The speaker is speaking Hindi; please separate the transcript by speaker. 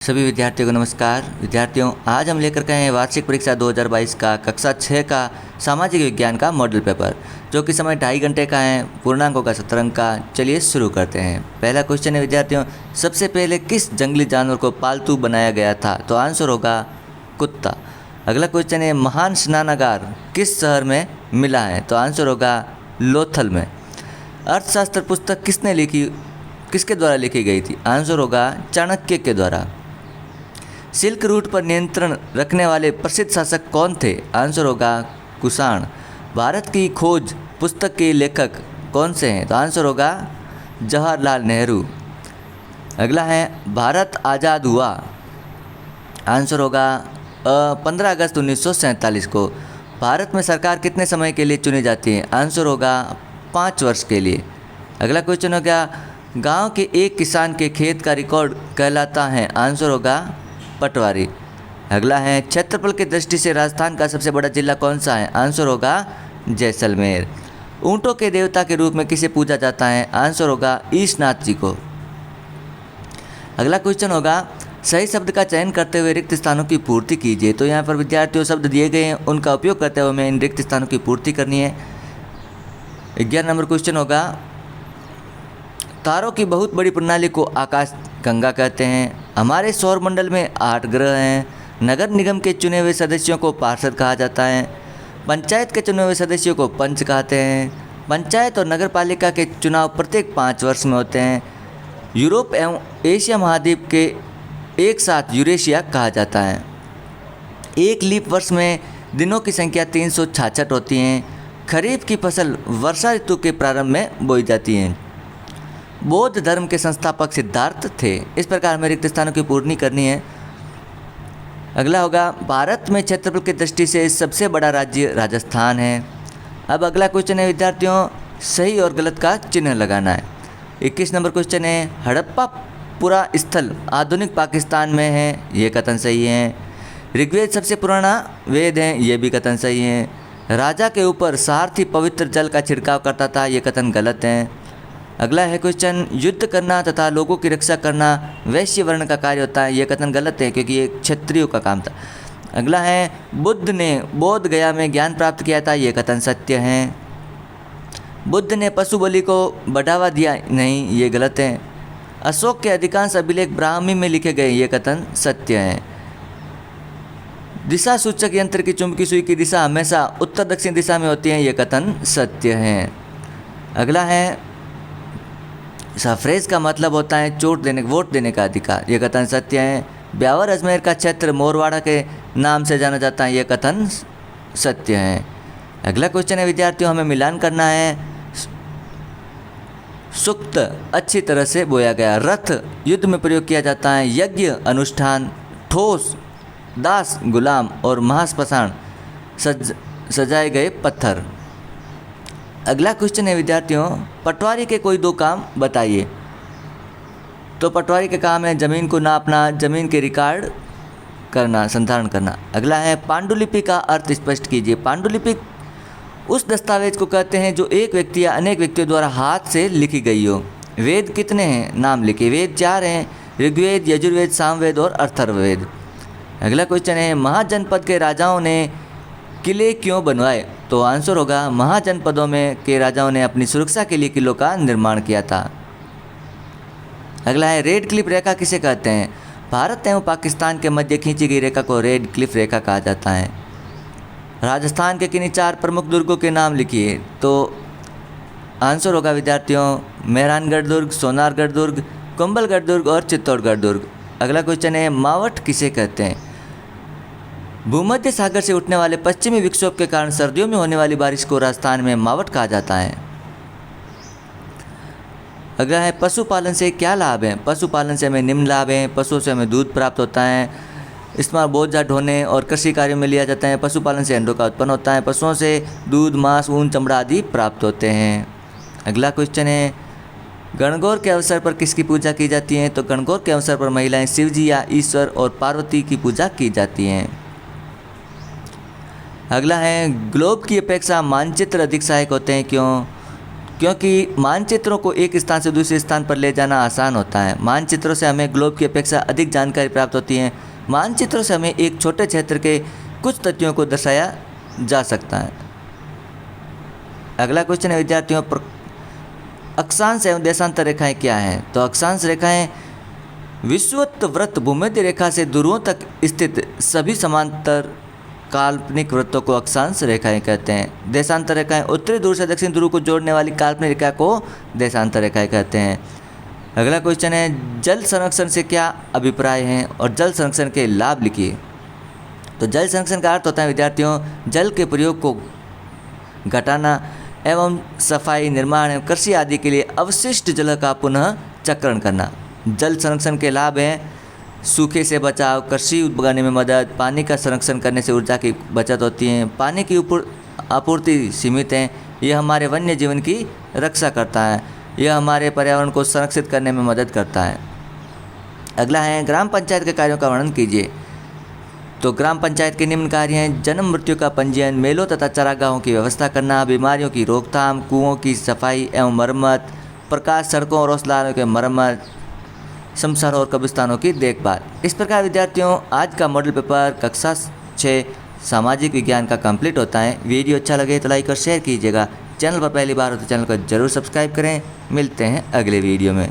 Speaker 1: सभी विद्यार्थियों को नमस्कार। विद्यार्थियों, आज हम लेकर के आए हैं वार्षिक परीक्षा 2022 का कक्षा 6 का सामाजिक विज्ञान का मॉडल पेपर, जो कि समय 2.5 घंटे का है, पूर्णांकों का 17 अंक का। चलिए शुरू करते हैं। पहला क्वेश्चन है विद्यार्थियों, सबसे पहले किस जंगली जानवर को पालतू बनाया गया था? तो आंसर होगा कुत्ता। अगला क्वेश्चन है, महान स्नानागार किस शहर में मिला है? तो आंसर होगा लोथल में। अर्थशास्त्र पुस्तक किसके द्वारा लिखी गई थी? आंसर होगा चाणक्य के द्वारा। सिल्क रूट पर नियंत्रण रखने वाले प्रसिद्ध शासक कौन थे? आंसर होगा कुषाण। भारत की खोज पुस्तक के लेखक कौन से हैं? तो आंसर होगा जवाहरलाल नेहरू। अगला है, भारत आज़ाद हुआ? आंसर होगा 15 अगस्त 1947 को। भारत में सरकार कितने समय के लिए चुनी जाती है? आंसर होगा 5 वर्ष के लिए। अगला क्वेश्चन हो गया, गांव के एक किसान के खेत का रिकॉर्ड कहलाता है? आंसर होगा पटवारी। अगला है, क्षेत्रफल की दृष्टि से राजस्थान का सबसे बड़ा जिला कौन सा है? आंसर होगा जैसलमेर। ऊंटों के देवता के रूप में किसे पूजा जाता है? आंसर होगा ईशनाथ जी को। अगला क्वेश्चन होगा, सही शब्द का चयन करते हुए रिक्त स्थानों की पूर्ति कीजिए। तो यहाँ पर विद्यार्थियों शब्द दिए गए हैं, उनका उपयोग करते हुए हमें इन रिक्त स्थानों की पूर्ति करनी है। 11 नंबर क्वेश्चन होगा, तारों की बहुत बड़ी प्रणाली को आकाश गंगा कहते हैं। हमारे सौर मंडल में 8 ग्रह हैं। नगर निगम के चुने हुए सदस्यों को पार्षद कहा जाता है। पंचायत के चुने हुए सदस्यों को पंच कहते हैं। पंचायत और नगर पालिका के चुनाव प्रत्येक 5 वर्ष में होते हैं। यूरोप एवं एशिया महाद्वीप के एक साथ यूरेशिया कहा जाता है। एक लीप वर्ष में दिनों की संख्या 366 होती हैं। खरीफ की फसल वर्षा ऋतु के प्रारंभ में बोई जाती है। बौद्ध धर्म के संस्थापक सिद्धार्थ थे। इस प्रकार हमें रिक्त स्थानों की पूर्ति करनी है। अगला होगा, भारत में क्षेत्रफल की दृष्टि से सबसे बड़ा राज्य राजस्थान है। अब अगला क्वेश्चन है विद्यार्थियों, सही और गलत का चिन्ह लगाना है। 21 नंबर क्वेश्चन है, हड़प्पा पुरा स्थल आधुनिक पाकिस्तान में है। ये कथन सही है। ऋग्वेद सबसे पुराना वेद है। ये भी कथन सही है। राजा के ऊपर सारथी पवित्र जल का छिड़काव करता था। ये कथन गलत है। अगला है क्वेश्चन, युद्ध करना तथा लोगों की रक्षा करना वैश्य वर्ण का कार्य होता है। ये कथन गलत है, क्योंकि ये क्षत्रियों का काम था। अगला है, बुद्ध ने बोध गया में ज्ञान प्राप्त किया था। ये कथन सत्य है। बुद्ध ने पशु बलि को बढ़ावा दिया नहीं। ये गलत है। अशोक के अधिकांश अभिलेख ब्राह्मी में लिखे गए। ये कथन सत्य है। दिशा सूचक यंत्र की चुंबकीय सुई की दिशा हमेशा उत्तर दक्षिण दिशा में होती है। ये कथन सत्य है। अगला है, सफरेज का मतलब होता है वोट देने का अधिकार। ये कथन सत्य है। ब्यावर अजमेर का क्षेत्र मोरवाड़ा के नाम से जाना जाता है। ये कथन सत्य है। अगला क्वेश्चन है विद्यार्थियों, हमें मिलान करना है। सूक्त अच्छी तरह से बोया गया। रथ युद्ध में प्रयोग किया जाता है। यज्ञ अनुष्ठान। ठोस दास गुलाम। और महाश्मशान सजाए गए पत्थर। अगला क्वेश्चन है विद्यार्थियों, पटवारी के कोई 2 काम बताइए। तो पटवारी के काम है जमीन को नापना, जमीन के रिकॉर्ड करना, संधारण करना। अगला है, पांडुलिपि का अर्थ स्पष्ट कीजिए। पांडुलिपि उस दस्तावेज को कहते हैं जो एक व्यक्ति या अनेक व्यक्तियों द्वारा हाथ से लिखी गई हो। वेद कितने हैं? नाम लिखिए। वेद 4 हैं, ऋग्वेद, यजुर्वेद, सामवेद और अथर्ववेद। अगला क्वेश्चन है, महाजनपद के राजाओं ने किले क्यों बनवाए? तो आंसर होगा, महाजनपदों में के राजाओं ने अपनी सुरक्षा के लिए किलों का निर्माण किया था। अगला है, रेड क्लिफ रेखा किसे कहते हैं? भारत एवं पाकिस्तान के मध्य खींची गई रेखा को रेड क्लिफ रेखा कहा जाता है। राजस्थान के किन्हीं 4 प्रमुख दुर्गों के नाम लिखिए। तो आंसर होगा विद्यार्थियों, मेहरानगढ़ दुर्ग, सोनारगढ़ दुर्ग, कुंभलगढ़ दुर्ग और चित्तौड़गढ़ दुर्ग। अगला क्वेश्चन है, मावठ किसे कहते हैं? भूमध्य सागर से उठने वाले पश्चिमी विक्षोभ के कारण सर्दियों में होने वाली बारिश को राजस्थान में मावठ कहा जाता है। अगला है, पशुपालन से क्या लाभ है? पशुपालन से हमें निम्न लाभ हैं। पशुओं से हमें दूध प्राप्त होता है। इस्तेमाल बोझा ढोने और कृषि कार्यों में लिया जाता है। पशुपालन से अंडों का उत्पन्न होता है। पशुओं से दूध, मांस, ऊन, चमड़ा आदि प्राप्त होते हैं। अगला क्वेश्चन है, गणगौर के अवसर पर किसकी पूजा की जाती है? तो गणगौर के अवसर पर महिलाएं शिव जी या ईश्वर और पार्वती की पूजा की जाती हैं। अगला है, ग्लोब की अपेक्षा मानचित्र अधिक सहायक होते हैं। क्यों? क्योंकि मानचित्रों को एक स्थान से दूसरे स्थान पर ले जाना आसान होता है। मानचित्रों से हमें ग्लोब की अपेक्षा अधिक जानकारी प्राप्त होती है। मानचित्रों से हमें एक छोटे क्षेत्र के कुछ तथ्यों को दर्शाया जा सकता है। अगला क्वेश्चन है विद्यार्थियों, अक्षांश एवं देशांतर रेखाएं क्या हैं? तो अक्षांश रेखाएं विषुवत वृत्त भूमध्य रेखा से ध्रुवों तक स्थित सभी समांतर काल्पनिक वृत्तों को अक्षांश रेखाएं कहते हैं। देशांतर रेखाएं उत्तरी ध्रुव से दक्षिण ध्रुव को जोड़ने वाली काल्पनिक रेखा को देशांतर रेखाएं कहते हैं। अगला क्वेश्चन है, जल संरक्षण से क्या अभिप्राय हैं और जल संरक्षण के लाभ लिखिए। तो जल संरक्षण का अर्थ होता है विद्यार्थियों, जल के प्रयोग को घटाना एवं सफाई, निर्माण एवं कृषि आदि के लिए अवशिष्ट जल का पुनः चक्रण करना। जल संरक्षण के लाभ हैं सूखे से बचाव, कृषि उगाने में मदद, पानी का संरक्षण करने से ऊर्जा की बचत होती है, पानी की आपूर्ति सीमित है, यह हमारे वन्य जीवन की रक्षा करता है, यह हमारे पर्यावरण को संरक्षित करने में मदद करता है। अगला है, ग्राम पंचायत के कार्यों का वर्णन कीजिए। तो ग्राम पंचायत के निम्न कार्य हैं, जन्म मृत्यु का पंजीयन, मेलों तथा चरागाहों की व्यवस्था करना, बीमारियों की रोकथाम, कुओं की सफाई एवं मरम्मत, प्रकाश सड़कों और औषधालयों के मरम्मत, शमशानों और कब्रिस्तानों की देखभाल। इस प्रकार विद्यार्थियों आज का मॉडल पेपर कक्षा 6 सामाजिक विज्ञान का कंप्लीट होता है। वीडियो अच्छा लगे तो लाइक और शेयर कीजिएगा। चैनल पर पहली बार हो तो चैनल को जरूर सब्सक्राइब करें। मिलते हैं अगले वीडियो में।